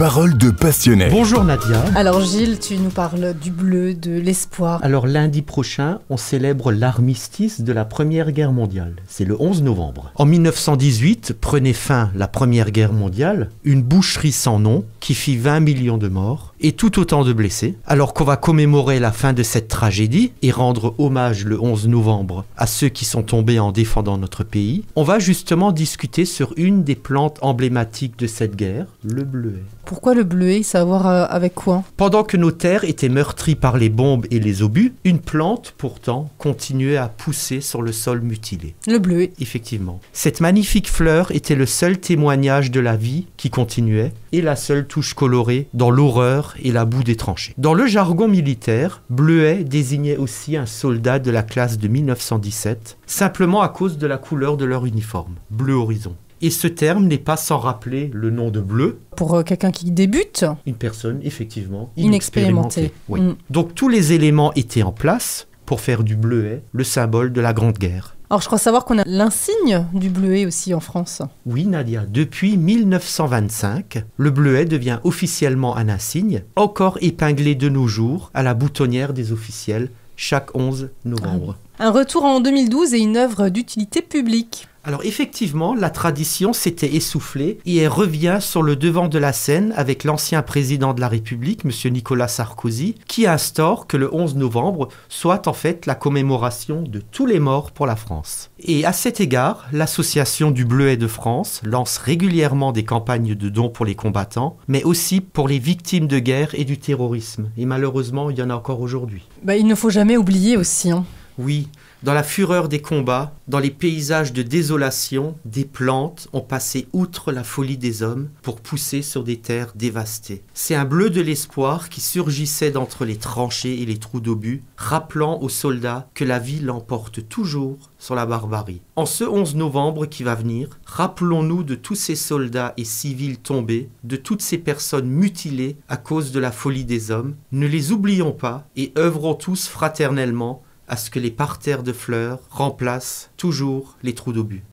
paroles de passionnés. Bonjour Nadia. Alors Gilles, tu nous parles du bleu, de l'espoir. Alors lundi prochain, on célèbre l'armistice de la Première Guerre mondiale. C'est le 11 novembre. En 1918, prenait fin la Première Guerre mondiale, une boucherie sans nom qui fit 20 millions de morts et tout autant de blessés. Alors qu'on va commémorer la fin de cette tragédie et rendre hommage le 11 novembre à ceux qui sont tombés en défendant notre pays, on va justement discuter sur une des plantes emblématiques de cette guerre, le bleuet. Pourquoi le bleuet? Ça a à voir avec quoi? Pendant que nos terres étaient meurtries par les bombes et les obus, une plante pourtant continuait à pousser sur le sol mutilé. Le bleuet. Effectivement. Cette magnifique fleur était le seul témoignage de la vie qui continuait et la seule touche colorée dans l'horreur et la boue des tranchées. Dans le jargon militaire, bleuet désignait aussi un soldat de la classe de 1917, simplement à cause de la couleur de leur uniforme, bleu horizon. Et ce terme n'est pas sans rappeler le nom de bleu. Pour quelqu'un qui débute. Une personne, effectivement, inexpérimentée. Oui. Donc tous les éléments étaient en place pour faire du bleuet le symbole de la Grande Guerre. Alors je crois savoir qu'on a l'insigne du bleuet aussi en France. Oui Nadia, depuis 1925, le bleuet devient officiellement un insigne, encore épinglé de nos jours à la boutonnière des officiels chaque 11 novembre. Un retour en 2012 et une œuvre d'utilité publique. Alors effectivement, la tradition s'était essoufflée et elle revient sur le devant de la scène avec l'ancien président de la République, M. Nicolas Sarkozy, qui instaure que le 11 novembre soit en fait la commémoration de tous les morts pour la France. Et à cet égard, l'association du Bleuet de France lance régulièrement des campagnes de dons pour les combattants, mais aussi pour les victimes de guerre et du terrorisme. Et malheureusement, il y en a encore aujourd'hui. Il ne faut jamais oublier aussi. Oui, dans la fureur des combats, dans les paysages de désolation, des plantes ont passé outre la folie des hommes pour pousser sur des terres dévastées. C'est un bleu de l'espoir qui surgissait d'entre les tranchées et les trous d'obus, rappelant aux soldats que la vie l'emporte toujours sur la barbarie. En ce 11 novembre qui va venir, rappelons-nous de tous ces soldats et civils tombés, de toutes ces personnes mutilées à cause de la folie des hommes. Ne les oublions pas et œuvrons tous fraternellement à ce que les parterres de fleurs remplacent toujours les trous d'obus.